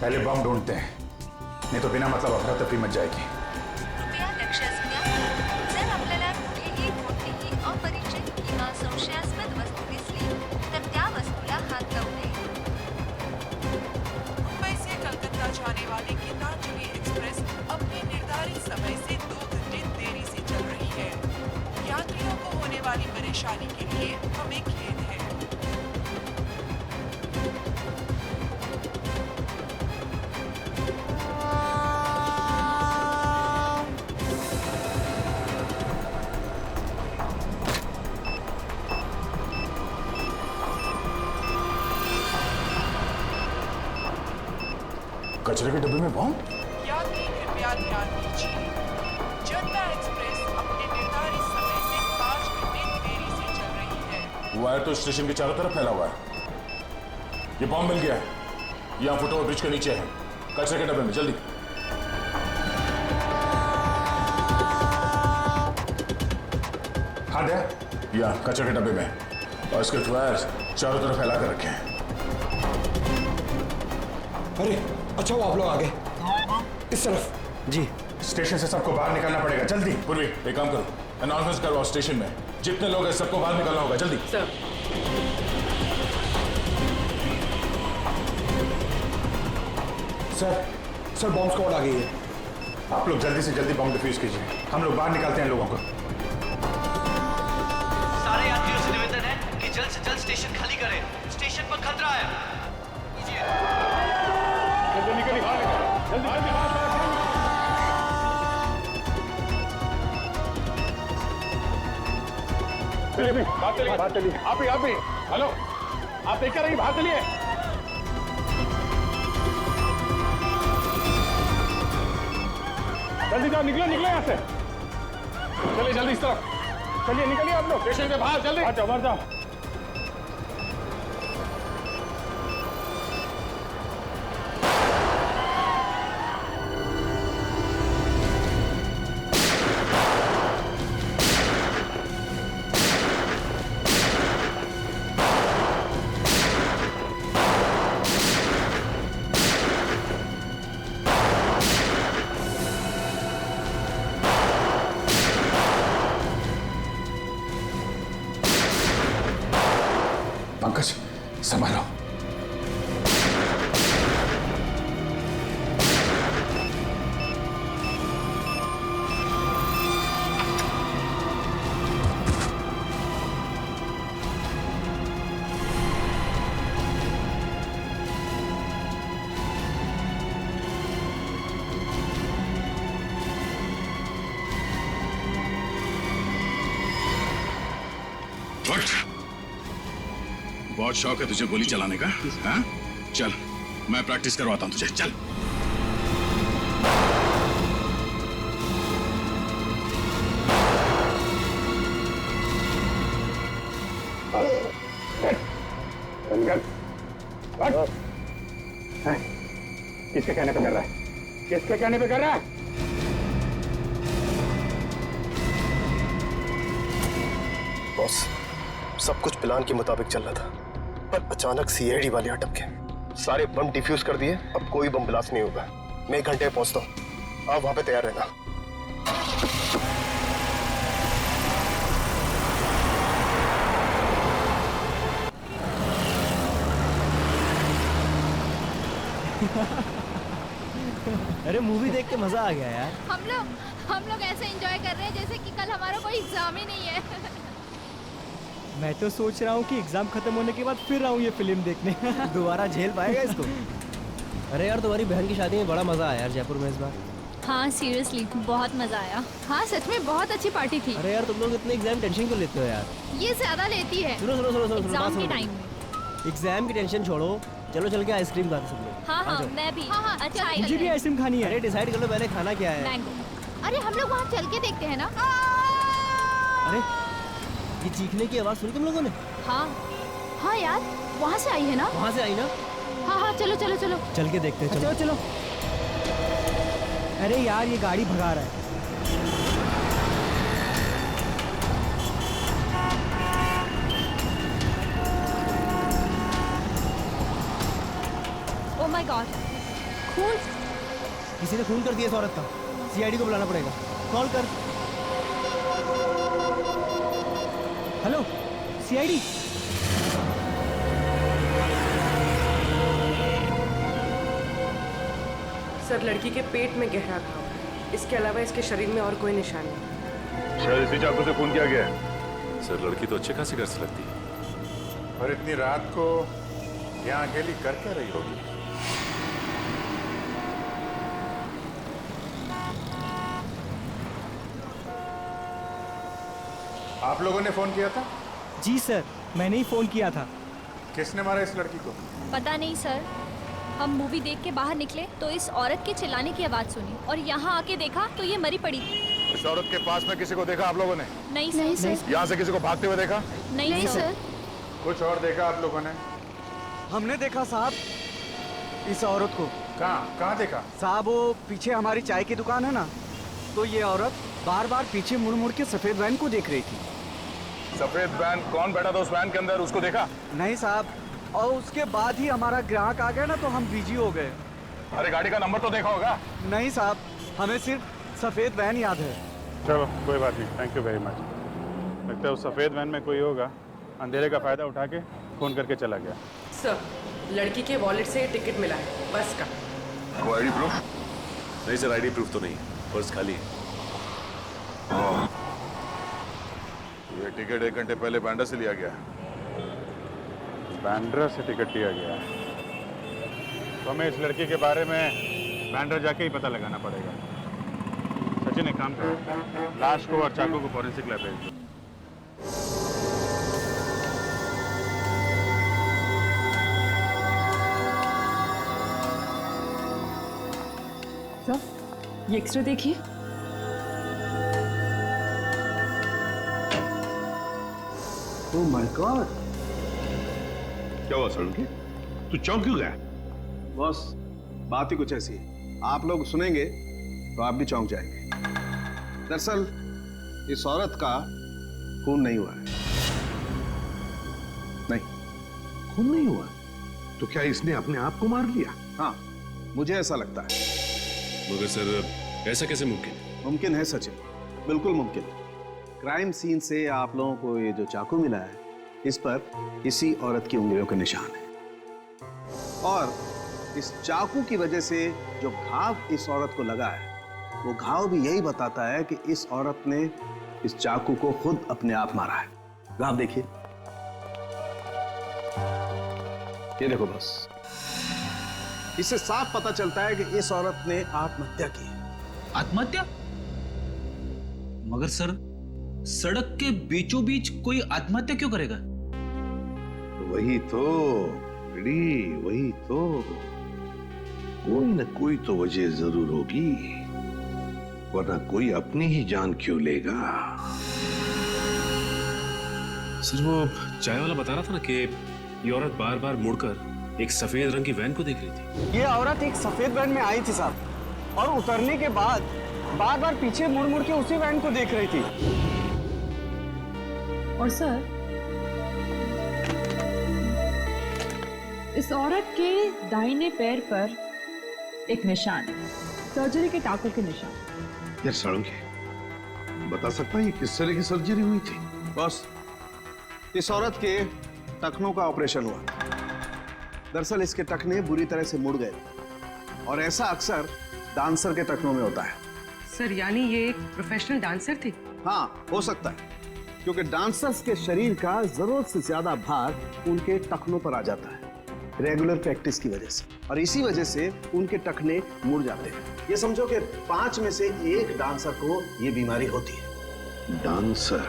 पहले बम ढूंढते हैं, नहीं तो बिना मतलब अफरातफरी मच जाएगी। कृपया लक्ष असू द्या। जर आपल्याला कुठेही कोणतीही अपरिचित किंवा संशयास्पद वस्तू दिसली तर त्या वस्तूला हात लावू नये। मुंबई से कलकत्ता जाने वाली गीतांजलि एक्सप्रेस अपने निर्धारित समय से 2 घंटे देरी से चल रही है। यात्रियों को होने वाली परेशानी के लिए हमें खेद है। कचरे के डब्बे में बम? यात्री कृपया ध्यान दीजिए, जनता एक्सप्रेस अपने निर्धारित समय से 5 घंटे देरी से चल रही है। वायर तो स्टेशन के चारों तरफ फैला हुआ है। ये बम मिल गया है, यहाँ फुटओवर ब्रिज के नीचे है, कचरे के डब्बे में। जल्दी। हाँ दया, यहाँ कचरे के डब्बे में, और इसके वायर चारों तरफ फैला कर रखे हैं। अरे अच्छा वो आप लोग आ गए। इस तरफ। जी। स्टेशन से सबको बाहर निकलना पड़ेगा, जल्दी। पूर्वी एक काम करो, अनाउंसमेंट करवाओ स्टेशन में, जितने लोग हैं सबको बाहर निकलना होगा, जल्दी। सर। सर बॉम्ब स्क्वाड आ गई है। आप लोग जल्दी से जल्दी बम डिफ्यूज कीजिए, हम लोग बाहर निकालते हैं लोगों को। सारे यात्रियों से निवेदन है कि जल्द से जल्द स्टेशन खाली करें, स्टेशन पर खतरा है। जल्दी बाहर निकलो, जल्दी जल्दी बाहर। चलिए बाहर चलिए, आप ही हेलो, आप देखकर रहिए, बाहर चलिए। जल्दी जाओ, निकलो यहाँ से। चलिए जल्दी इस तरफ, चलिए निकलिए आप लोग स्टेशन के बाहर, जल्दी बाहर जाओ। पंकज संभालो। बहुत शौक है तुझे गोली चलाने का, हाँ? चल मैं प्रैक्टिस करवाता हूँ तुझे, चल। किसके कहने पे कर रहा है? किसके कहने पे कर रहा है? बॉस, सब कुछ प्लान के मुताबिक चल रहा था, पर अचानक सीआईडी वाले अटक गए। सारे बम डिफ्यूज कर दिए, अब कोई बम ब्लास्ट नहीं होगा। मैं 1 घंटे में पहुंचता हूं, आप वहां पे तैयार रहना। अरे मूवी देख के मजा आ गया यार। हम लोग ऐसे एंजॉय कर रहे हैं जैसे कि कल हमारा कोई एग्जाम ही नहीं है। मैं तो सोच रहा हूँ कि एग्जाम खत्म होने के बाद फिर आऊँ ये फिल्म देखने। दोबारा झेल पाएगा इसको? अरे यार तुम्हारी बहन की शादी में बड़ा मजा आया यार जयपुर में इस बार। हाँ सीरियसली बहुत मजा आया। हाँ सच में बहुत अच्छी पार्टी थी। अरे यार तुम लोग इतने एग्जाम टेंशन क्यों लेते हो यार? ये ज्यादा लेती है। सुनो एग्जाम के टाइम में। एग्जाम की टेंशन छोड़ो, चलो चल के आइसक्रीम खाते सब लोग। हाँ मैं भी। हाँ अच्छा मुझे भी आइसक्रीम खानी है। अरे डिसाइड कर लो पहले खाना क्या है। मैंगो। अरे हम लोग वहाँ चल के देखते हैं ना। अरे ये चीखने की आवाज सुनी तुम लोगों ने? हाँ यार वहाँ से आई है ना। वहाँ से आई ना? हाँ चलो चल के देखते हैं। चलो। अरे यार ये गाड़ी भगा रहा है। ओह माय गॉड खून। किसी ने खून कर दिया इस औरत का। सीआईडी को बुलाना पड़ेगा। कॉल कर। Hello CID. सर, लड़की के पेट में गहरा घाव है। इसके अलावा इसके शरीर में और कोई निशान नहीं। सर, इसी चाकू से खून किया गया है। सर लड़की तो अच्छे खासी घर से लगती है। और इतनी रात को यहाँ अकेली कर क्या रही होगी? आप लोगों ने फोन किया था? जी सर, मैंने ही फोन किया था। किसने मारा इस लड़की को? पता नहीं सर, हम मूवी देख के बाहर निकले तो इस औरत के चिल्लाने की आवाज सुनी और यहाँ आके देखा तो ये मरी पड़ी थी। इस औरत के पास में किसी को देखा आप लोगों ने? नहीं सर। यहाँ से किसी को भागते हुए देखा? नहीं सर। कुछ और देखा आप लोगों ने? हमने देखा साहब इस औरत को। कहाँ देखा? साहब वो पीछे हमारी चाय की दुकान है ना, तो ये औरत बार बार पीछे मुड़ मुड़ के सफेद वैन को देख रही थी। सफेद वैन? कौन बैठा था उस वैन के अंदर, उसको देखा? नहीं साहब, और उसके बाद ही हमारा ग्राहक आ गया ना तो हम बिजी हो गए। अरे गाड़ी का नंबर तो देखा होगा? नहीं साहब, हमें सिर्फ सफेद वैन याद है। चलो कोई बात नहीं, थैंक यू वेरी मच। लगता है उस सफेद वैन में कोई होगा, अंधेरे का फायदा उठा के फोन करके चला गया। सर, लड़की के वॉलेट से टिकट मिला है बस का। वो आईडी प्रूफ? नहीं सर, आईडी प्रूफ तो नहीं, पर्स खाली है। ये टिकट 1 घंटे पहले बांद्रा से लिया गया। बांद्रा से टिकट लिया गया? तो हमें इस लड़की के बारे में बांद्रा जाके ही पता लगाना पड़ेगा। सचिन, एक काम करो, लाश को और चाकू को फॉरेंसिक लैब भेज दो। सर, ये एक्सरे देखिए। ओह माय गॉड, क्या हुआ सड़की? तू चौंक क्यों गया? बॉस, बात ही कुछ ऐसी है, आप लोग सुनेंगे तो आप भी चौंक जाएंगे। दरअसल इस औरत का खून नहीं हुआ है। नहीं, खून नहीं हुआ? तो क्या इसने अपने आप को मार लिया? हाँ, मुझे ऐसा लगता है। मगर सर ऐसा कैसे मुमकिन? मुमकिन है सचिन, बिल्कुल मुमकिन। क्राइम सीन से आप लोगों को ये जो चाकू मिला है, इस पर इसी औरत की उंगलियों के निशान है, और इस चाकू की वजह से जो घाव इस औरत को लगा है, वो घाव भी यही बताता है कि इस औरत ने इस चाकू को खुद अपने आप मारा है। घाव देखिए, ये देखो बस, इससे साफ पता चलता है कि इस औरत ने आत्महत्या की है। आत्महत्या? मगर सर, सड़क के बीचों बीच कोई आत्महत्या क्यों करेगा? वही तो रेडी, वही तो, कोई न कोई तो वजह जरूर होगी, वरना कोई अपनी ही जान क्यों लेगा? सर वो चाय वाला बता रहा था ना कि ये औरत बार बार मुड़कर एक सफेद रंग की वैन को देख रही थी। ये औरत एक सफेद वैन में आई थी साहब, और उतरने के बाद बार बार पीछे मुड़ मुड़ के उसी वैन को देख रही थी। और सर, इस औरत के दाहिने पैर पर एक निशान है, सर्जरी के टाकों के निशान। यार सड़के, बता सकता है ये किस तरह की सर्जरी हुई थी? बस, इस औरत के टखनों का ऑपरेशन हुआ। दरअसल इसके टखने बुरी तरह से मुड़ गए, और ऐसा अक्सर डांसर के टखनों में होता है। सर, यानी ये एक प्रोफेशनल डांसर थी? हाँ, हो सकता है, क्योंकि डांसर्स के शरीर का जरूरत से ज्यादा भार उनके टखनों पर आ जाता है रेगुलर प्रैक्टिस की वजह से, और इसी वजह से उनके टखने मुड़ जाते हैं। ये समझो कि 5 में से 1 डांसर को ये बीमारी होती है। डांसर?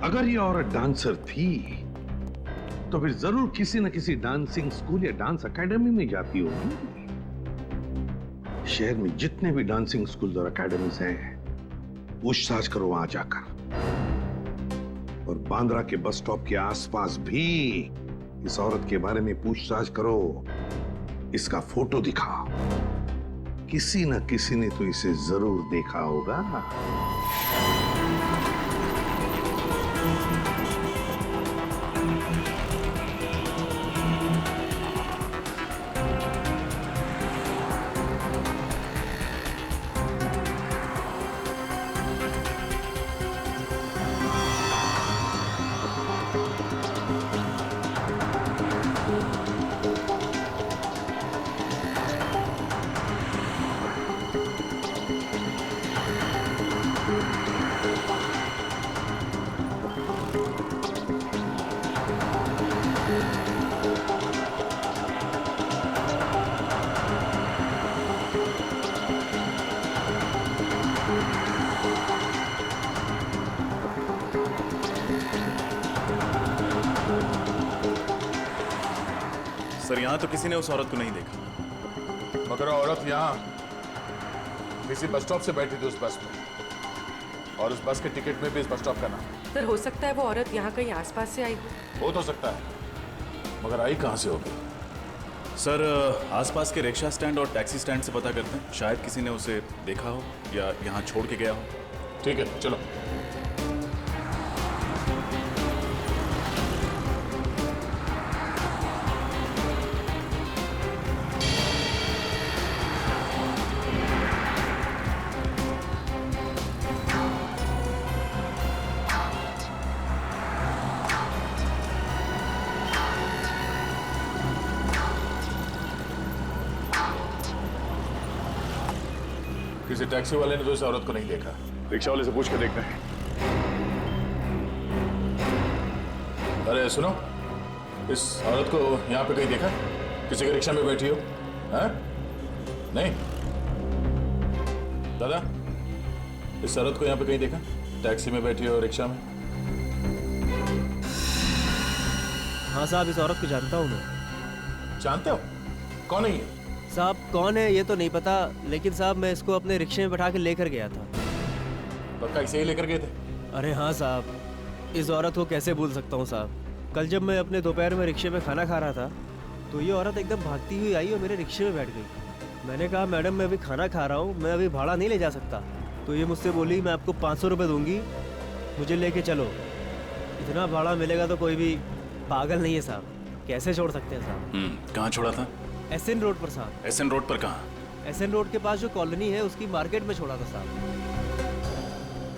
अगर ये औरत डांसर थी तो फिर जरूर किसी न किसी डांसिंग स्कूल या डांस एकेडमी में जाती होगी। शहर में जितने भी डांसिंग स्कूल और एकेडमीज हैं, पूछताछ करो वहां जाकर, और बांद्रा के बस स्टॉप के आसपास भी इस औरत के बारे में पूछताछ करो, इसका फोटो दिखाओ। किसी न किसी ने तो इसे जरूर देखा होगा। सर यहाँ तो किसी ने उस औरत को नहीं देखा। मगर औरत यहाँ किसी बस स्टॉप से बैठी थी उस बस में, और उस बस के टिकट में भी इस बस स्टॉप का नाम। सर हो सकता है वो औरत यहाँ कहीं आसपास से आई हो तो सकता है, मगर आई कहाँ से होगी? सर आसपास के रिक्शा स्टैंड और टैक्सी स्टैंड से पता करते हैं, शायद किसी ने उसे देखा हो या यहाँ छोड़ के गया हो। ठीक है, चलो। किसी टैक्सी वाले ने तो इस औरत को नहीं देखा। रिक्शा वाले से पूछ के देखते हैं। अरे सुनो, इस औरत को यहाँ पे कहीं देखा? किसी के रिक्शा में बैठी हो? हैं? नहीं? दादा, इस औरत को यहाँ पे कहीं देखा? टैक्सी में बैठी हो, रिक्शा में? हाँ साहब, इस औरत को जानता हूँ मैं। जानते हो? कौन है ये? साहब कौन है ये तो नहीं पता, लेकिन साहब मैं इसको अपने रिक्शे में बैठा के लेकर गया था। पक्का इसे ही लेकर गए थे? अरे हाँ साहब, इस औरत को कैसे भूल सकता हूँ साहब। कल जब मैं अपने दोपहर में रिक्शे में खाना खा रहा था तो ये औरत एकदम भागती हुई आई और मेरे रिक्शे में बैठ गई। मैंने कहा मैडम मैं अभी खाना खा रहा हूँ, मैं अभी भाड़ा नहीं ले जा सकता। तो ये मुझसे बोली मैं आपको 500 रुपये दूंगी, मुझे लेके चलो। इतना भाड़ा मिलेगा तो कोई भी पागल नहीं है साहब, कैसे छोड़ सकते हैं साहब। कहाँ छोड़ा था? एसएन रोड पर साहब। एसएन रोड पर कहाँ? एसएन रोड के पास जो कॉलोनी है उसकी मार्केट में छोड़ा था साहब।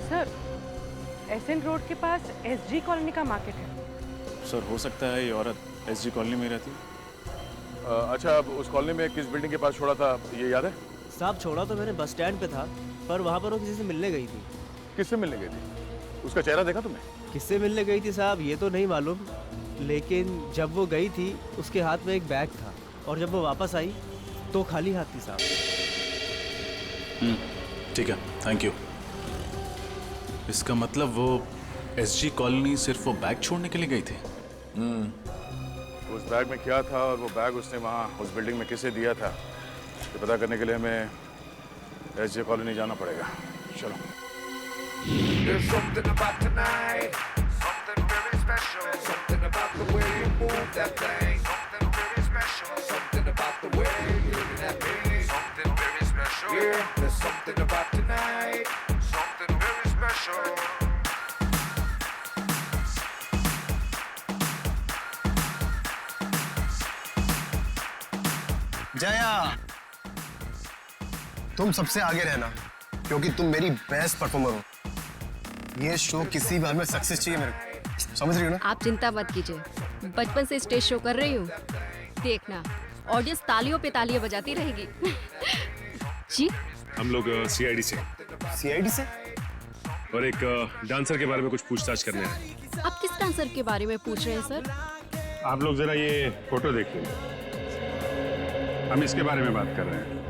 सर एसएन रोड के पास एसजी कॉलोनी का मार्केट है। सर हो सकता है ये औरत एसजी कॉलोनी में रहती है। अच्छा, अब उस कॉलोनी में किस बिल्डिंग के पास छोड़ा था ये याद है? साहब छोड़ा तो मैंने बस स्टैंड पे था, पर वहाँ पर वो किसी से मिलने गई थी। किससे मिलने गई थी? उसका चेहरा देखा तुमने? किससे मिलने गई थी साहब ये तो नहीं मालूम, लेकिन जब वो गई थी उसके हाथ में एक बैग था और जब वो वापस आई तो खाली हाथ थी साहब। ठीक है, थैंक यू। इसका मतलब वो एसजी कॉलोनी सिर्फ वो बैग छोड़ने के लिए गई थी। उस बैग में क्या था और वो बैग उसने वहाँ उस बिल्डिंग में किसे दिया था, ये पता करने के लिए हमें एसजी कॉलोनी जाना पड़ेगा। चलो। There's something about tonight, something very special, something about the way you move that thing, something very special, something about the way you look at me, something very special. Yeah, there's something about tonight, something very special. Jaya, तुम सबसे आगे रहना क्योंकि तुम मेरी best performer हो। ये show किसी बार में सक्सेस चाहिए मेरे को, समझ रही हो ना? आप चिंता मत कीजिए, बचपन से स्टेज शो कर रही हूँ, देखना ऑडियंस तालियों पे तालियां बजाती रहेगी। जी हम लोग सीआईडी से। सीआईडी से? और एक डांसर के बारे में कुछ पूछताछ करने आए। आप किस डांसर के बारे में पूछ रहे हैं सर? आप लोग जरा ये फोटो देखिए, हम इसके बारे में बात कर रहे हैं।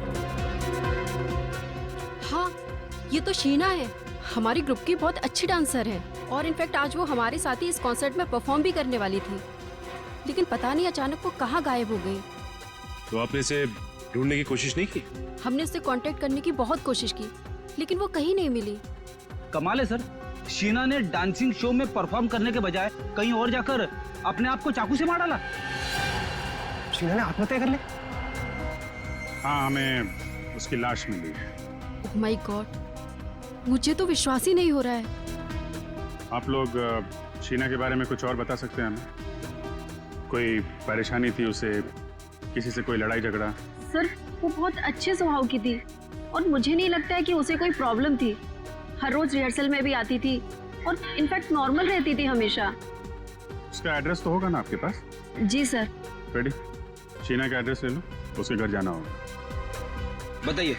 हाँ, ये तो शीना है, हमारी ग्रुप की बहुत अच्छी डांसर है और इनफैक्ट आज वो हमारे साथ ही इस कॉन्सर्ट में परफॉर्म भी करने वाली थी, लेकिन पता नहीं अचानक वो कहाँ गायब हो गई। तो आपने इसे ढूंढने की कोशिश नहीं की? हमने उससे कांटेक्ट करने की बहुत कोशिश की, लेकिन वो कहीं नहीं मिली। कमाल है सर, शीना ने डांसिंग शो में परफॉर्म करने के बजाय कहीं और जाकर अपने आप को चाकू से मार डाला। शीना ने आत्महत्या कर ली? हाँ, हमें उसकी लाश मिली है। ओह माय गॉड, मुझे तो विश्वास ही नहीं हो रहा है। आप लोग शीना के बारे में कुछ और बता सकते हैं हमें? कोई परेशानी थी उसे, किसी से कोई लड़ाई झगड़ा? सर वो बहुत अच्छे स्वभाव की थी और मुझे नहीं लगता है कि उसे कोई प्रॉब्लम थी। हर रोज रिहर्सल में भी आती थी और इनफैक्ट नॉर्मल रहती थी हमेशा। उसका एड्रेस तो होगा ना आपके पास? जी सर। रेडी, शीना का एड्रेस ले लो, उसके घर जाना होगा। बताइए।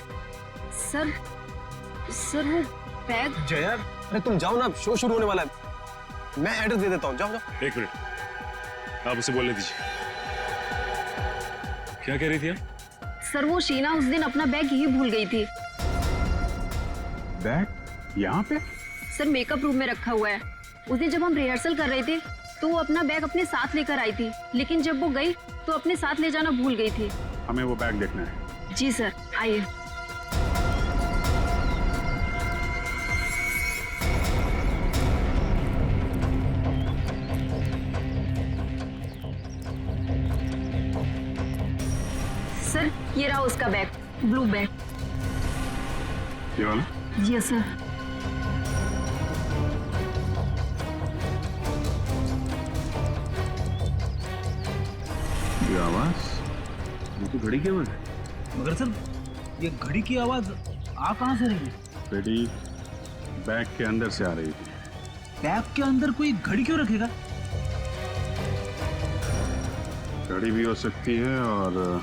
सर वो बैग। जया, अरे तुम जाओ ना, शो शुरू होने वाला है। मैं एड्रेस दे देता हूँ, जाओ जाओ। एक मिनट, आप उसे बोलने दीजिए। क्या कह रही थी आप? सर वो शीना उस दिन अपना बैग यही भूल गई थी। बैग यहाँ पे? सर मेकअप रूम में रखा हुआ है। उस दिन जब हम रिहर्सल कर रहे थे तो वो अपना बैग अपने साथ लेकर आई थी, लेकिन जब वो गई तो अपने साथ ले जाना भूल गई थी। हमें वो बैग देखना है। जी सर, आइए। सर ये रहा उसका बैग, ब्लू बैग। ये वाला? जी सर। ये आवाज, ये तो घड़ी की आवाज है। मगर सर ये घड़ी की आवाज आ कहाँ से रही है? घड़ी बैग के अंदर से आ रही थी। बैग के अंदर कोई घड़ी क्यों रखेगा? घड़ी भी हो सकती है और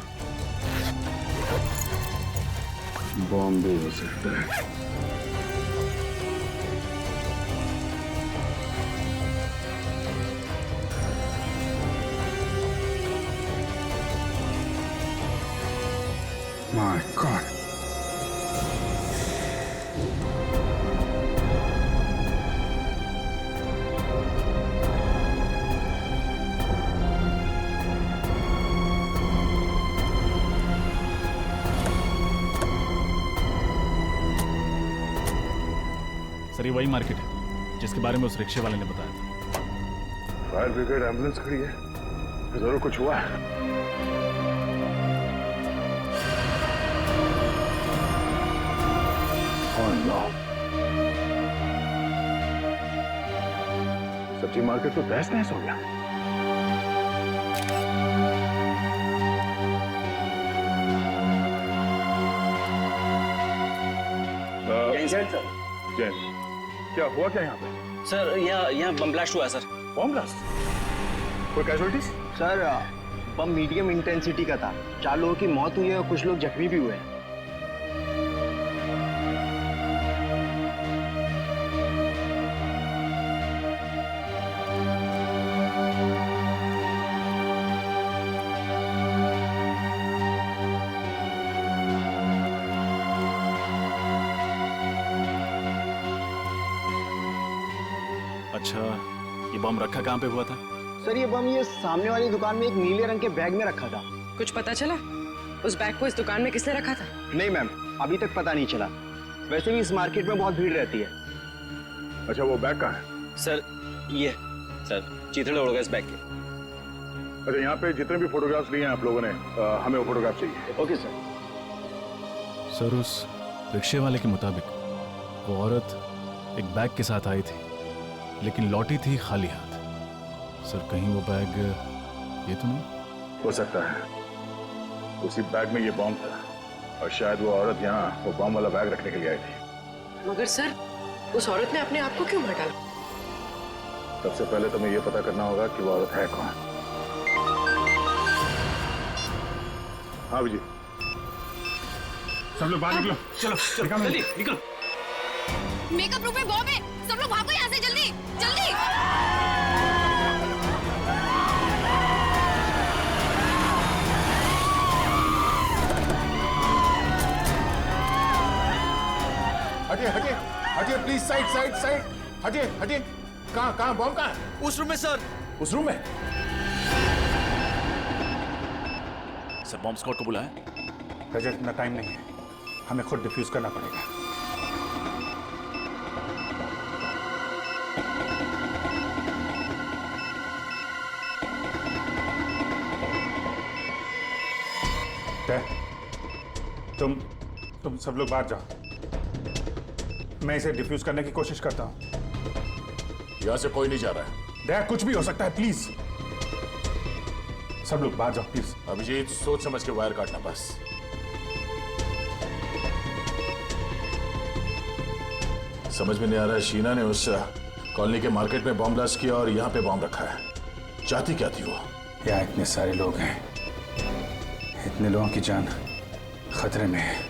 बॉम्ब भी हो सकता है। My God. सर ये वही मार्केट है जिसके बारे में उस रिक्शे वाले ने बताया था। फायर ब्रिगेड एम्बुलेंस खड़ी है, जरूर कुछ हुआ है। सब्जी मार्केट तो तहस नहस हो गया। जैन, क्या हुआ क्या यहाँ पे? सर यहाँ बम ब्लास्ट हुआ सर। Bomb blast? कोई कैजुअलिटीज? सर बम मीडियम इंटेंसिटी का था। 4 लोगों की मौत हुई है और कुछ लोग जख्मी भी हुए हैं। अच्छा, ये बम रखा कहाँ पे हुआ था? सर ये बम ये सामने वाली दुकान में एक नीले रंग के बैग में रखा था। कुछ पता चला उस बैग को इस दुकान में किसने रखा था? नहीं मैम, अभी तक पता नहीं चला। वैसे भी इस मार्केट में बहुत भीड़ रहती है। अच्छा वो बैग कहाँ है? सर ये सर चीथड़े उड़ गए इस बैग के। अच्छा यहाँ पे जितने भी फोटोग्राफ्स लिए हैं आप लोगों ने, हमें वो फोटोग्राफ चाहिए। Okay sir. सर उस रिक्शे वाले के मुताबिक वो औरत एक बैग के साथ आई थी लेकिन लौटी थी खाली हाथ। सर कहीं वो बैग ये तो नहीं? हो सकता है उसी बैग में ये बॉम्ब था और शायद वो औरत यहाँ वो बॉम्ब वाला बैग रखने के लिए आई थी। मगर सर उस औरत ने अपने आप को क्यों मार डाला? सबसे पहले तुम्हें ये पता करना होगा कि वो औरत है कौन। हाँ विजय, सब लोग बाहर निकलो। चलो चलो जल्दी निकलो। मेकअप रूम में बॉम्ब है, सब लोग भागो यहाँ से जल्दी जल्दी। हटिए हटिए हटिए प्लीज, साइड साइड साइड, हटिए हटिए। कहाँ कहाँ बॉम्ब कहाँ है? उस रूम में सर। उस रूम में? सर बॉम्ब स्क्वाड को बुलाया? रजत इतना टाइम नहीं है, हमें खुद डिफ्यूज करना पड़ेगा। तुम सब लोग बाहर जाओ, मैं इसे डिफ्यूज करने की कोशिश करता हूं। यहां से कोई नहीं जा रहा है। दया कुछ भी हो सकता है, प्लीज सब लोग बाहर जाओ प्लीज। अभिजीत सोच समझ के वायर काटना बस। समझ में नहीं आ रहा है, शीना ने उस कॉलोनी के मार्केट में बॉम्ब ब्लास्ट किया और यहाँ पे बॉम्ब रखा है। चाहती क्या थी वो? यहाँ इतने सारे लोग हैं, इतने लोगों की जान खतरे में है।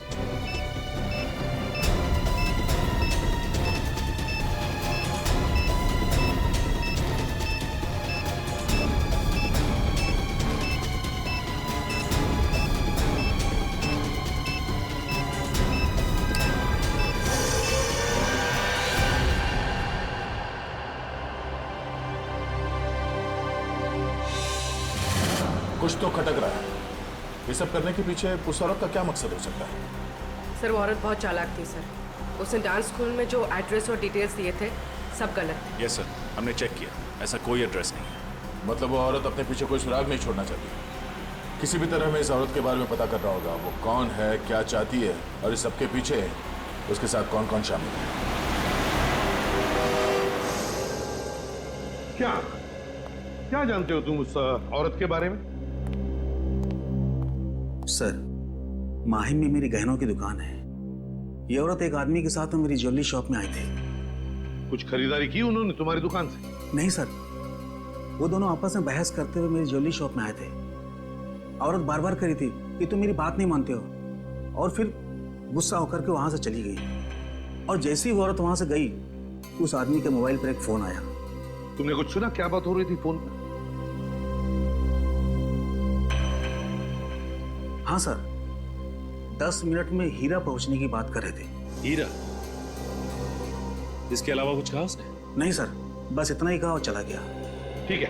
कुछ तो खटक रहा है। ये सब करने के पीछे उस औरत का क्या मकसद हो सकता है? सर वो औरत बहुत चालाक थी सर। उसने डांस स्कूल में जो एड्रेस और डिटेल्स दिए थे सब गलत थे। यस सर, हमने चेक किया, ऐसा कोई एड्रेस नहीं है। मतलब वो औरत अपने पीछे कोई सुराग नहीं छोड़ना चाहती। किसी भी तरह हमें इस औरत के बारे में पता करना होगा। वो कौन है, क्या चाहती है, और इस सबके पीछे उसके साथ कौन कौन शामिल है। क्या क्या जानते हो तुम उस औरत के बारे में? सर, माहिम में मेरी गहनों की दुकान है। ये औरत एक आदमी के साथ मेरी ज्वेलरी शॉप में आई थी। कुछ खरीदारी की उन्होंने तुम्हारी दुकान से? नहीं सर, वो दोनों आपस में बहस करते हुए मेरी ज्वेलरी शॉप में आए थे। औरत बार बार करी थी कि तुम मेरी बात नहीं मानते हो, और फिर गुस्सा होकर के वहां से चली गई। और जैसे ही वो औरत वहां से गई, उस आदमी के मोबाइल पर एक फोन आया। तुमने कुछ सुना? क्या बात हो रही थी फोन पर? हाँ सर, 10 मिनट में हीरा पहुंचने की बात कर रहे थे। हीरा? इसके अलावा कुछ कहा उसने? नहीं सर, बस इतना ही कहा और चला गया। ठीक है,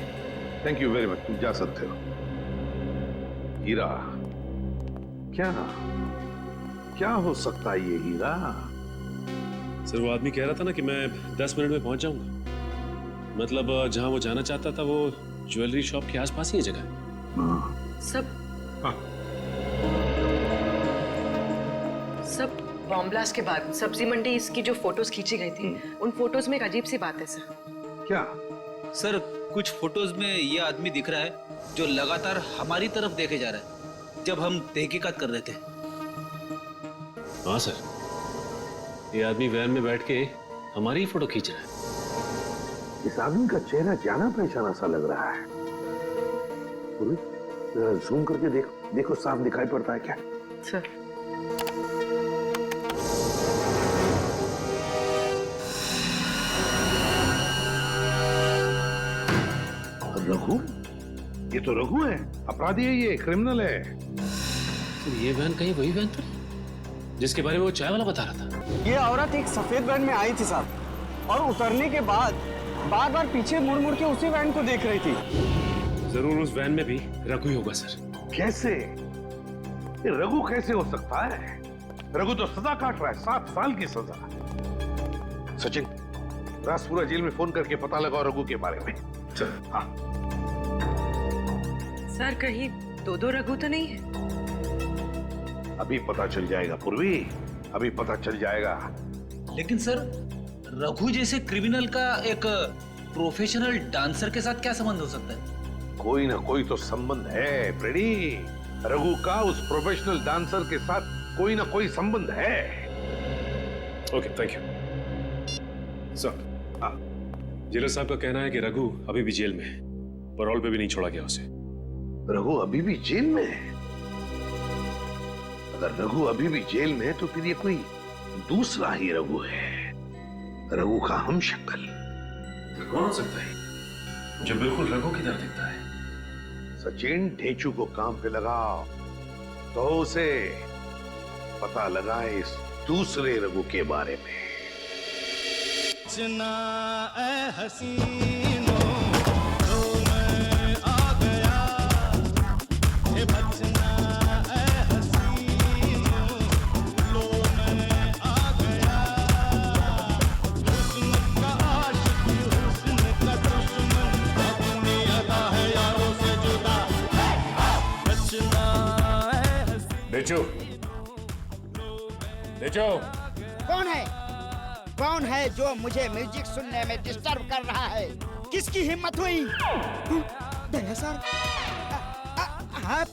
थैंक यू वेरी मच, तुम जा सकते हो। हीरा? क्या क्या हो सकता है ये हीरा? सर वो आदमी कह रहा था ना कि मैं 10 मिनट में पहुंच जाऊंगा। मतलब जहां वो जाना चाहता था वो ज्वेलरी शॉप के आसपास ही है जगह। सब बॉम्ब ब्लास्ट के बाद सब्जी मंडी इसकी जो फोटोज खींची गई थी, उन फोटोज में एक अजीब सी बात है सर। क्या? सर कुछ फोटोज में ये आदमी दिख रहा है जो लगातार हमारी तरफ देखे जा रहा है जब हम तहकीकात कर रहे थे। हाँ सर, ये आदमी वैन में बैठ के हमारी ही फोटो खींच रहा है। इस आदमी का चेहरा जाना पहचाना सा लग रहा है। जरा जूम करके देखो, देखो साफ दिखाई पड़ता है क्या? सर रघु? ये तो रघु है, अपराधी है, ये क्रिमिनल है। तो ये वैन कहीं वही वैन तो नहीं जिसके बारे में वो चाय वाला बता रहा था? ये औरत एक सफेद वैन में आई थी साहब, और उतरने के बाद बार बार पीछे मुड़ मुड़ के उसी वैन को देख रही थी। जरूर उस वैन में भी रघु ही होगा सर। कैसे? ये रघु कैसे हो सकता है? रघु तो सजा काट रहा है, 7 साल की सजा। सचिन, राजपुरा जेल में फोन करके पता लगाओ रघु के बारे में। चल। हाँ सर, कहीं दो रघु तो नहीं है? अभी पता चल जाएगा पूर्वी, अभी पता चल जाएगा। लेकिन सर, रघु जैसे क्रिमिनल का एक प्रोफेशनल डांसर के साथ क्या संबंध हो सकता है? कोई ना कोई तो संबंध है प्रेडी। रघु का उस प्रोफेशनल डांसर के साथ कोई ना कोई संबंध है। Okay, thank you sir. Jailer साहब का कहना है कि रघु अभी भी जेल में है, पैरोल पे भी नहीं छोड़ा गया उसे। रघु अभी भी जेल में है? अगर रघु अभी भी जेल में है तो फिर ये कोई दूसरा ही रघु है, रघु का हमशक्ल। कौन हो सकता है जो बिल्कुल रघु की तरह दिखता है? सचिन, ढेंचू को काम पे लगाओ तो उसे पता लगाए इस दूसरे रघु के बारे में। बचना ए हसीनों, तो मैं आ गया। ए बचना ए हसीनों, लो मैं आ गया। हुस्न का आशिक, हुस्न का दुश्मन, अपनी अदा है यारों से जुदा। बचना ए हसीनों। डेचू, डेचू। कौन है? कौन है जो मुझे म्यूजिक सुनने में डिस्टर्ब कर रहा है? किसकी हिम्मत हुई? दया सर, आप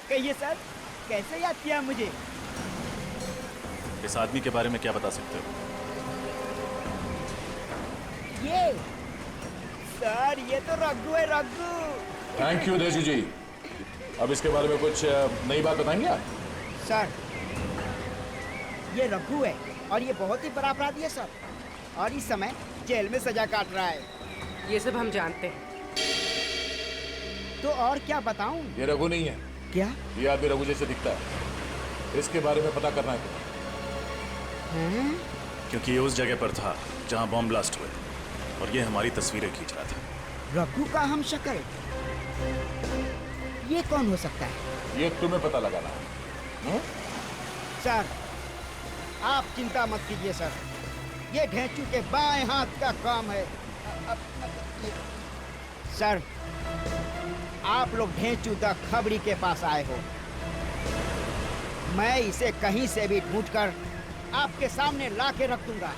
कहिए सर, कैसे याद किया मुझे? इस आदमी के बारे में क्या बता सकते हो? ये सर, ये तो रघु है, रघु। थैंक यू देशू जी। अब इसके बारे में कुछ नई बात बताएंगे आप? सर, ये रघु है और ये बहुत ही बड़ा अपराधी है सर, और इस समय जेल में सजा काट रहा है। ये सब हम जानते हैं। तो और क्या बताऊं? ये रघु नहीं है। क्या? ये आदमी रघु जैसे दिखता है, इसके बारे में पता करना है। क्योंकि ये उस जगह पर था जहां बॉम्ब ब्लास्ट हुए और ये हमारी तस्वीरें खींच रहा था। रघु का हम शक्ल? ये कौन हो सकता है? ये तुम्हें पता लगाना है। सर, आप चिंता मत कीजिए सर, ये ढेंचू के बाएं हाथ का काम है। सर, आप लोग ढेंचू द खबरी के पास आए हो। मैं इसे कहीं से भी ढूंढकर आपके सामने ला के रख दूंगा।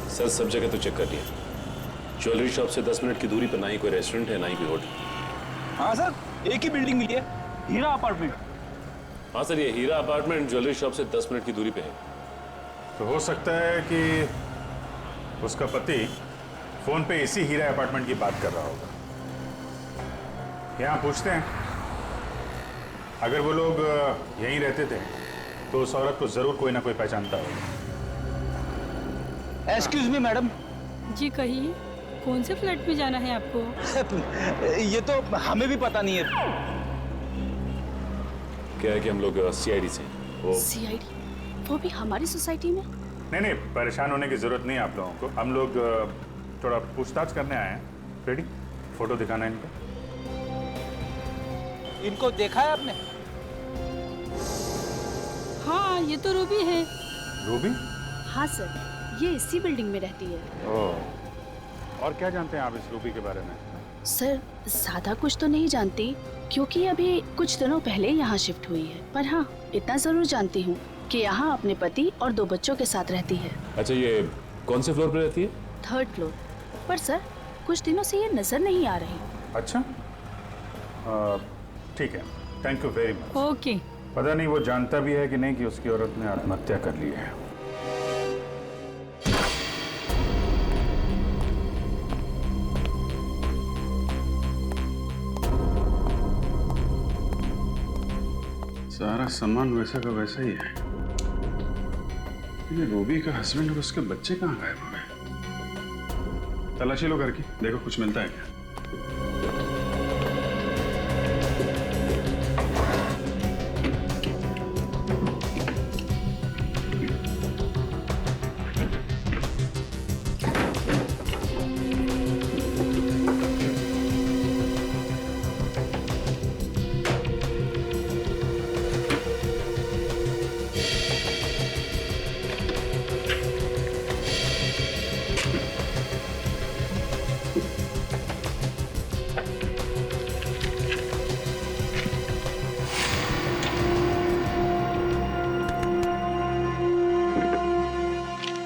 सर, सब जगह तो चेक कर लिया। ज्वेलरी शॉप से 10 मिनट की दूरी पर ना ही कोई रेस्टोरेंट है, ना ही कोई होटल। हाँ सर, एक ही बिल्डिंग मिली है, हीरा अपार्टमेंट। हाँ सर, ये हीरा अपार्टमेंट ज्वेलरी शॉप से 10 मिनट की दूरी पे है। तो हो सकता है कि उसका पति फोन पे इसी हीरा अपार्टमेंट की बात कर रहा होगा। यहाँ पूछते हैं, अगर वो लोग यहीं रहते थे तो उस औरत को जरूर कोई ना कोई पहचानता होगा। Excuse me madam. जी कहिए, कौन से फ्लैट में जाना है आपको? ये तो हमें भी पता नहीं है। क्या है कि हम लोग सीआईडी से। वो सीआईडी? वो भी हमारी सोसाइटी में? नहीं, परेशान होने की जरूरत नहीं है आप लोगों को। हम लोग थोड़ा पूछताछ करने आए हैं। रेडी? फोटो दिखाना है इनको। इनको देखा है आपने? हाँ, ये तो रूबी है। रूबी? हाँ सर, ये इसी बिल्डिंग में रहती है। ओह, और क्या जानते हैं आप इस रूबी के बारे में? सर, ज्यादा कुछ तो नहीं जानती, क्योंकि अभी कुछ दिनों पहले यहाँ शिफ्ट हुई है। पर हाँ, इतना जरूर जानती हूँ कि यहाँ अपने पति और 2 बच्चों के साथ रहती है। अच्छा, ये कौन से फ्लोर पे रहती है? 3rd फ्लोर पर। सर, कुछ दिनों से ये नजर नहीं आ रही। अच्छा, ठीक है, thank you very much. Okay. पता नहीं वो जानता भी है कि नहीं कि उसकी औरत ने आत्महत्या कर ली है। सारा सामान वैसा का वैसा ही है। लेकिन रूबी का हस्बैंड और उसके बच्चे कहाँ गायब हो गए? तलाशी लो घर की, देखो कुछ मिलता है क्या।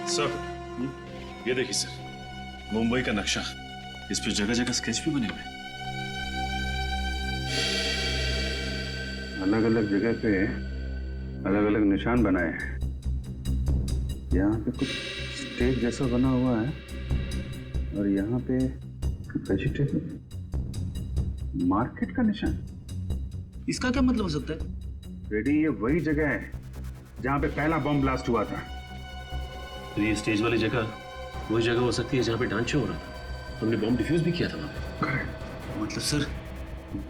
सर, ये देखिए सर, मुंबई का नक्शा। इस पे जगह जगह स्केच भी बने हुए हैं। अलग अलग जगह पे अलग अलग निशान बनाए हैं। यहाँ पे कुछ स्टेज जैसा बना हुआ है और यहाँ पे वेजिटेबल मार्केट का निशान। इसका क्या मतलब हो सकता है? रेडी, ये वही जगह है जहाँ पे पहला बम ब्लास्ट हुआ था। तो ये स्टेज वाली जगह वही जगह हो सकती है जहाँ पे डांस शो हो रहा था। हमने बम डिफ्यूज भी किया था वहाँ पे। मतलब सर,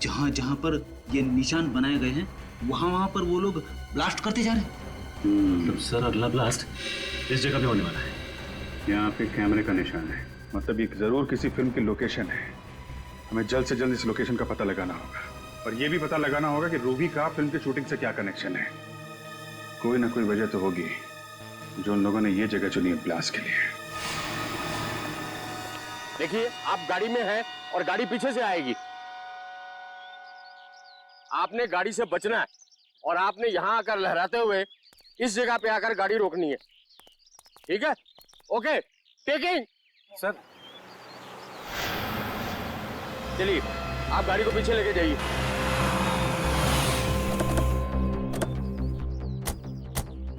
जहाँ जहाँ पर ये निशान बनाए गए हैं वहाँ पर वो लोग ब्लास्ट करते जा रहे हैं। मतलब सर, अगला ब्लास्ट इस जगह पे होने वाला है। यहाँ पे कैमरे का निशान है, मतलब ये जरूर किसी फिल्म की लोकेशन है। हमें जल्द से जल्द इस लोकेशन का पता लगाना होगा और ये भी पता लगाना होगा कि रूबी का फिल्म की शूटिंग से क्या कनेक्शन है। कोई ना कोई वजह तो होगी जो उन लोगों ने ये जगह चुनी है ब्लास्ट के लिए। देखिए, आप गाड़ी में हैं और गाड़ी पीछे से आएगी। आपने गाड़ी से बचना है और आपने यहाँ आकर लहराते हुए इस जगह पे आकर गाड़ी रोकनी है। ठीक है? Okay, taking. सर, चलिए, आप गाड़ी को पीछे लेके जाइए।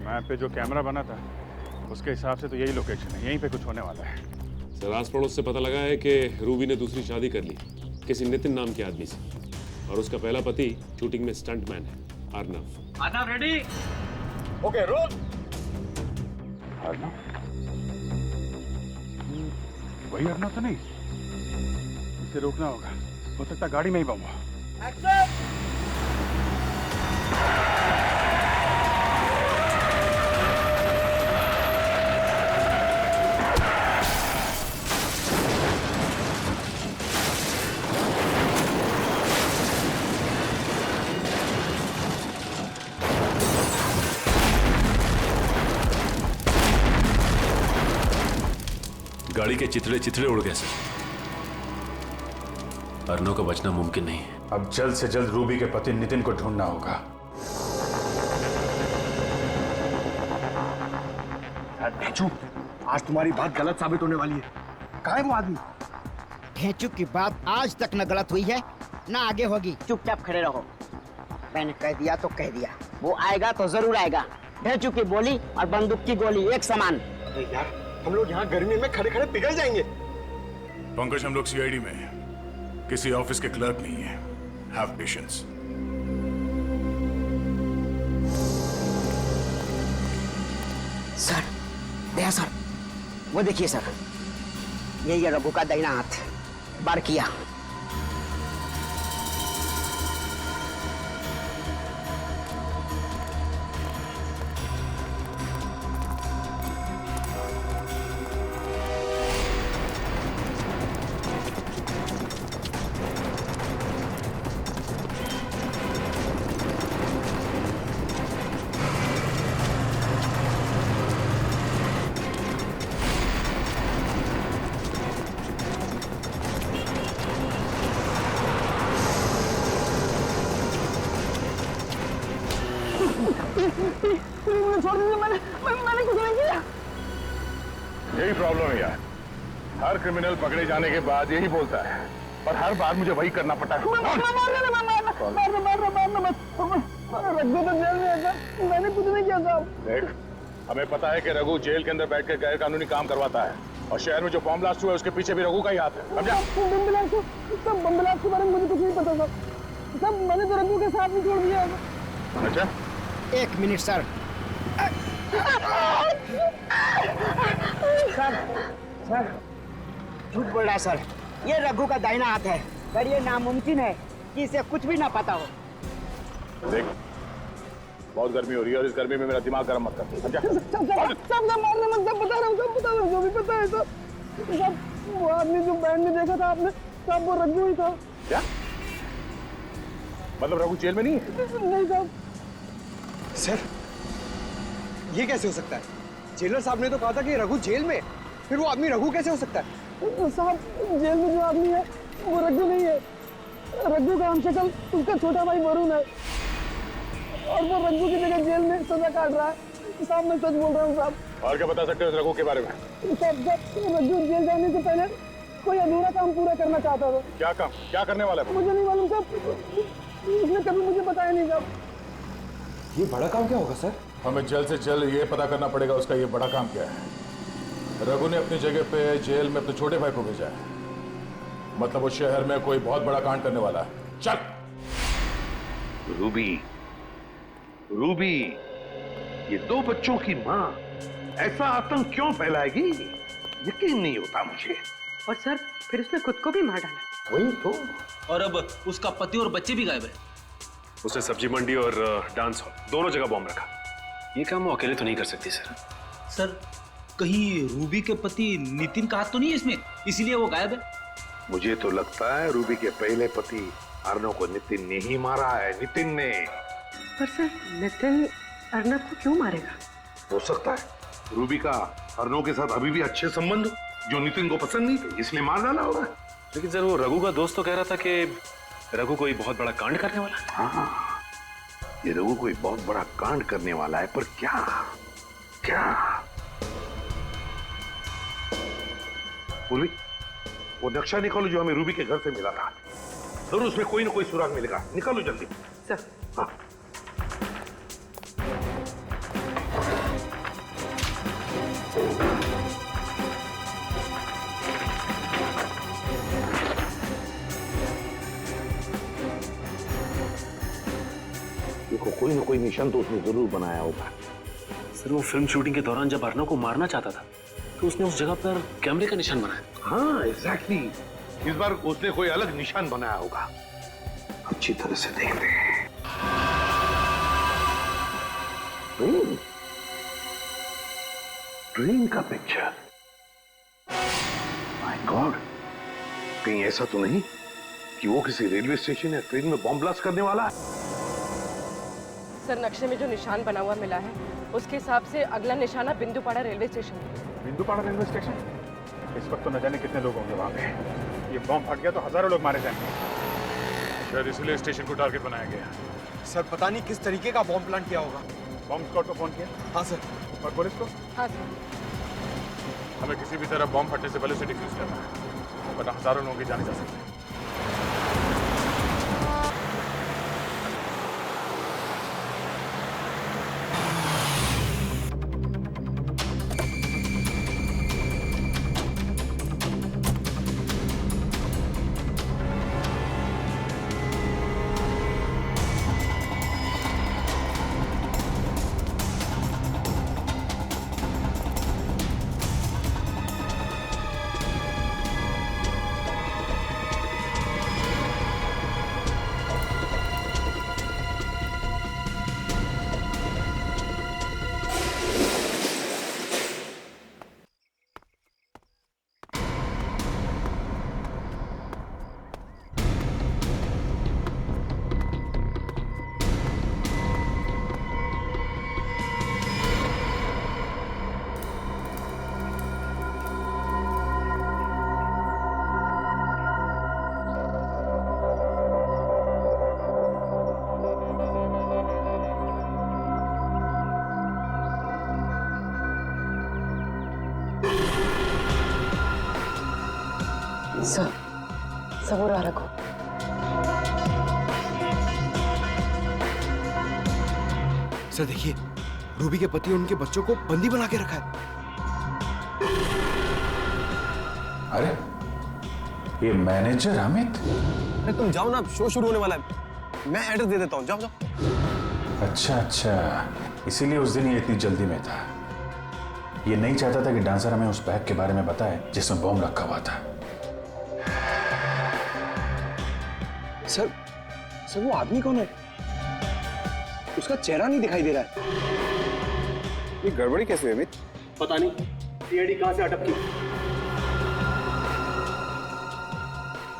मैप पे जो कैमरा बना था उसके हिसाब से तो यही लोकेशन है, यहीं पे कुछ होने वाला है। सर, आस पड़ोस से पता लगा है कि रूबी ने दूसरी शादी कर ली किसी नितिन नाम के आदमी से, और उसका पहला पति शूटिंग में स्टंटमैन है, Arnav. Arnav ready? Okay, roll. Arnav? वही अर्नव तो नहीं? इसे रोकना होगा, हो सकता गाड़ी में ही बम हुआ। एक्शन! गाड़ी के चिथड़े चिथड़े उड़ गए सर। अर्नव का बचना मुमकिन नहीं है। अब जल्द से जल्द रूबी के पति नितिन को ढूंढना होगा। ढेंचू, आज तुम्हारी बात गलत साबित होने वाली है। कहाँ है वो आदमी? ढेंचू की बात आज तक न गलत हुई है ना आगे होगी। चुपचाप खड़े रहो। मैंने कह दिया तो कह दिया, वो आएगा तो जरूर आएगा। ढेंचू की बोली और बंदूक की गोली एक समान। अरे यार, हम लोग यहाँ गर्मी में खड़े खड़े पिघल जाएंगे। पंकज, हम लोग सीआईडी में हैं, किसी ऑफिस के क्लर्क नहीं है। Have patience. Sir, Daya sir, वो देखिए सर, ये रघु का दाहिना हाथ बार किया। छोड़ दीजिए, मैंने कुछ नहीं किया। यही प्रॉब्लम है यार, हर क्रिमिनल पकड़े जाने के बाद यही बोलता है, पर हर बार मुझे वही करना पड़ता है। रघु तो जेल में है, मैंने कुछ नहीं किया साहब। देख, हमें पता है कि रघु जेल के अंदर बैठकर गैर कानूनी काम करवाता है, और शहर में जो बम ब्लास्ट हुआ है उसके पीछे भी रघु का ही हाथ है। समझा? बम ब्लास्ट के बारे में मुझे कुछ नहीं पता साहब। सब मैंने तो रघु के साथ ही छोड़ दिया। अच्छा, एक मिनट सर। सर, झूठ बोल रहा है सर। ये रघु का दाहिना हाथ है, पर ये नामुमकिन है कि इसे कुछ भी ना पता हो। देख, बहुत गर्मी हो रही है और इस गर्मी में मेरा दिमाग गर्म मत कर। समझा? सब मारने मत, सब बता रहा हूँ, सब बता रहा हूँ, जो भी पता है सब। वो आदमी जो बैंड में देखा था आपने, सब वो रघु ही था। क्या मतलब? रघु जेल में नहीं है? नहीं साहब। सर, ये कैसे हो सकता है? जेलर साहब ने तो कहा था कि रघु जेल में, फिर वो आदमी रघु कैसे हो सकता है? साहब, जेल में जो आदमी है वो रघु नहीं है। रघु का हमशक्ल उसका छोटा भाई वरुण है, और वो रघु की जगह जेल में सजा काट रहा है। साहब, मैं सच बोल रहा हूँ साहब। और क्या बता सकते हो इस रघु के बारे में? साहब, रघु जेल जाने से पहले कोई अधूरा काम पूरा करना चाहता था। क्या काम? क्या करने वाला है? मुझे नहीं मालूम साहब, उसने कभी मुझे बताया नहीं साहब। ये बड़ा काम क्या होगा सर? हमें जल्द से जल्द ये पता करना पड़ेगा उसका ये बड़ा काम क्या है। रघु ने अपनी जगह पे जेल में अपने छोटे भाई को भेजा है, मतलब वो शहर में कोई बहुत बड़ा कांड करने वाला है। चल। रूबी, रूबी, ये दो बच्चों की माँ ऐसा आतंक क्यों फैलाएगी? यकीन नहीं होता मुझे। और सर, फिर उसने खुद को भी मार डाला। वही तो। और अब उसका पति और बच्चे भी गायब है। उसने सब्जी मंडी और डांस हॉल दोनों जगह बॉम्ब रखा। ये काम वो अकेले तो नहीं कर सकती सर। सर, कहीं रूबी के पति नितिन का हाथ तो नहीं है इसमें, इसीलिए वो गायब है? मुझे तो लगता है रूबी के पहले पति अर्नव को नितिन ने ही मारा है। नितिन ने। पर सर, नितिन अर्नव को क्यों मारेगा? हो सकता है रूबी का अर्नव के साथ अभी भी अच्छे संबंध जो नितिन को पसंद नहीं थे, इसलिए मार डाला होगा। लेकिन सर, वो रघु का दोस्त तो कह रहा था कि रघु कोई बहुत बड़ा कांड करने वाला है। हाँ, ये रघु कोई बहुत बड़ा कांड करने वाला है, पर क्या? क्या? पूर्वी, वो नक्शा निकालो जो हमें रूबी के घर से मिला था। जरूर उसमें कोई ना कोई सुराग मिलेगा। निकालो जल्दी। सर। हाँ। देखो, कोई ना कोई निशान तो उसने जरूर बनाया होगा। सर, वो फिल्म शूटिंग के दौरान जब अर्नव को मारना चाहता था तो उसने उस जगह पर कैमरे का निशान बनाया। हाँ, एग्जैक्टली। इस बार उसने कोई अलग निशान बनाया होगा। अच्छी तरह से देखते हैं। ट्रेन का पिक्चर। माय गॉड, कहीं ऐसा तो नहीं कि वो किसी रेलवे स्टेशन या ट्रेन में बॉम्ब ब्लास्ट करने वाला है? सर, नक्शे में जो निशान बना हुआ मिला है उसके हिसाब से अगला निशाना बिंदुपाड़ा रेलवे स्टेशन है। बिंदुपाड़ा रेलवे स्टेशन? इस वक्त तो न जाने कितने लोग होंगे वहां पे। ये बॉम्ब फट गया तो हजारों लोग मारे जाएंगे। शायद इसलिए स्टेशन को टारगेट बनाया गया। सर पता नहीं किस तरीके का बॉम्ब प्लांट किया होगा। बॉम्ब स्क्वाड को फोन किया? हाँ सर। और पुलिस को? हाँ सर। हमें किसी भी तरह बॉम्ब फटने से पहले उसे डिफ्यूज करना है, वरना हजारों लोगों की जाने जा सकती है। सर, सबूर रखो। सर देखिए, रूबी के पति और उनके बच्चों को बंदी बना के रखा है। अरे ये मैनेजर अमित। अरे तुम जाओ ना, शो शुरू होने वाला है। मैं एड्रेस दे देता हूँ, जाओ जाओ। अच्छा, इसीलिए उस दिन ये इतनी जल्दी में था। ये नहीं चाहता था कि डांसर हमें उस बैग के बारे में बताए जिसमें बॉम्ब रखा हुआ था। सर वो आदमी कौन है? उसका चेहरा नहीं दिखाई दे रहा है। ये गड़बड़ी कैसे हुई अमित? पता नहीं सीआईडी कहां से अटक की।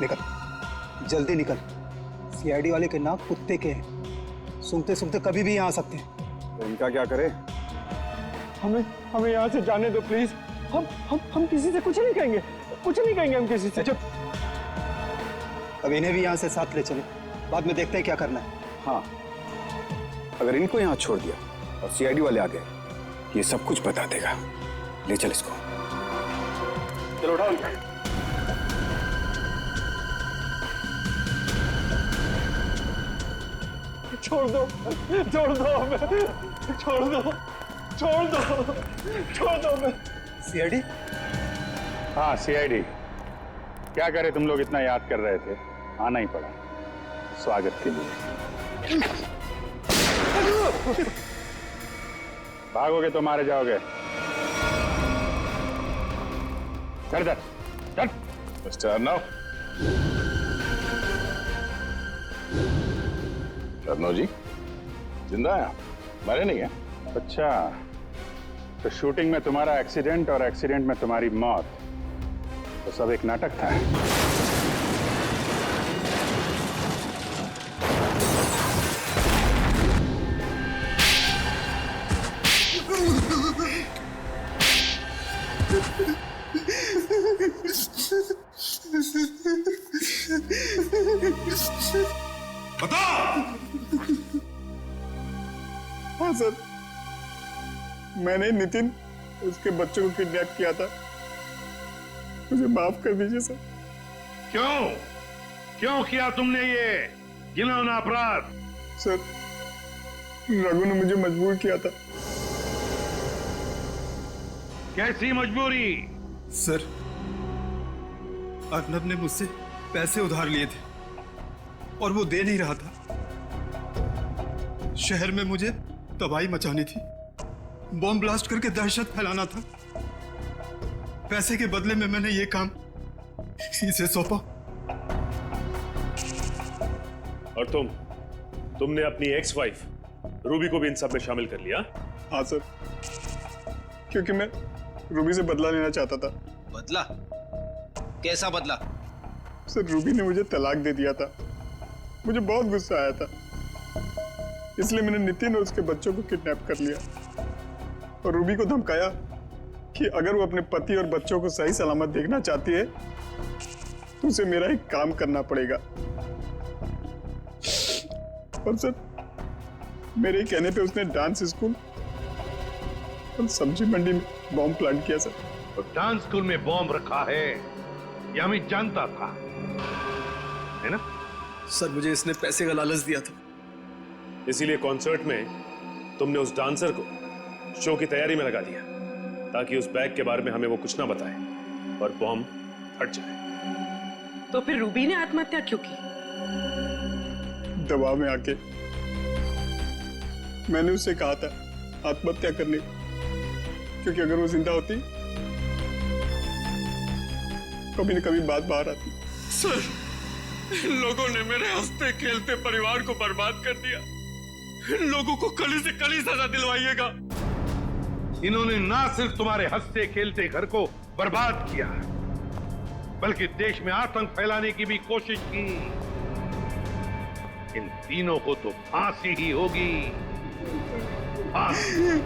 निकल, जल्दी निकल। सीआईडी वाले के नाक कुत्ते के हैं, सुनते सुनते कभी भी यहाँ आ सकते हैं। तो इनका क्या करे? हमें यहाँ से जाने दो प्लीज। हम किसी से कुछ नहीं कहेंगे, कुछ नहीं कहेंगे हम किसी से। अब इन्हें भी यहाँ से साथ ले चले, बाद में देखते हैं क्या करना है। हाँ, अगर इनको यहाँ छोड़ दिया और सीआईडी वाले आ गए, ये सब कुछ बता देगा। ले चल इसको। चलो उठाओ। छोड़ दो हमें, छोड़ दो हमें। सीआईडी? हाँ सीआईडी। क्या करे, तुम लोग इतना याद कर रहे थे, आना ही पड़ा स्वागत के लिए। भागोगे तो मारे जाओगे। चल चल चल। मिस्टर अर्नव। अर्नव जी जिंदा है आप, मरे नहीं है? अच्छा, तो शूटिंग में तुम्हारा एक्सीडेंट और एक्सीडेंट में तुम्हारी मौत, तो सब एक नाटक था। बता। हाँ सर, मैंने नितिन उसके बच्चों को किडनैप किया था। मुझे माफ कर दीजिए सर। क्यों किया तुमने ये घिनौना अपराध? सर, रघु ने मुझे मजबूर किया था। कैसी मजबूरी? सर, अर्नब ने मुझसे पैसे उधार लिए थे और वो दे नहीं रहा था। शहर में मुझे तबाही मचानी थी, बॉम्ब ब्लास्ट करके दहशत फैलाना था। पैसे के बदले में मैंने ये काम इसे सौंपा। और तुमने अपनी एक्स वाइफ रूबी को भी इन सब में शामिल कर लिया? हाँ सर, क्योंकि मैं रूबी से बदला लेना चाहता था। बदला? कैसा बदला? सर, रूबी ने मुझे तलाक दे दिया था। मुझे बहुत गुस्सा आया था, इसलिए मैंने नितिन और उसके बच्चों को किडनैप कर लिया और रूबी को धमकाया कि अगर वो अपने पति और बच्चों को सही सलामत देखना चाहती है तो उसे मेरा एक काम करना पड़ेगा। और सर, मेरे कहने पे उसने डांस स्कूल और सब्जी मंडी में बॉम्ब प्लांट किया सर। तो डांस स्कूल में बॉम्ब रखा है यह हमें जानता था, है ना? सर मुझे इसने पैसे का लालच दिया था, इसीलिए कॉन्सर्ट में तुमने उस डांसर को शो की तैयारी में लगा दिया ताकि उस बैग के बारे में हमें वो कुछ ना बताए और बॉम्ब फट जाए। तो फिर रूबी ने आत्महत्या क्यों की? दबाव में आके मैंने उससे कहा था आत्महत्या करने को, क्योंकि अगर वो जिंदा होती कभी न कभी बात बाहर आती। सर, इन लोगों ने मेरे हंसते खेलते परिवार को बर्बाद कर दिया। इन लोगों को कली से कली सजा दिलवाइएगा। इन्होंने ना सिर्फ तुम्हारे हंसते खेलते घर को बर्बाद किया, बल्कि देश में आतंक फैलाने की भी कोशिश की। इन तीनों को तो फांसी ही होगी, फांसी।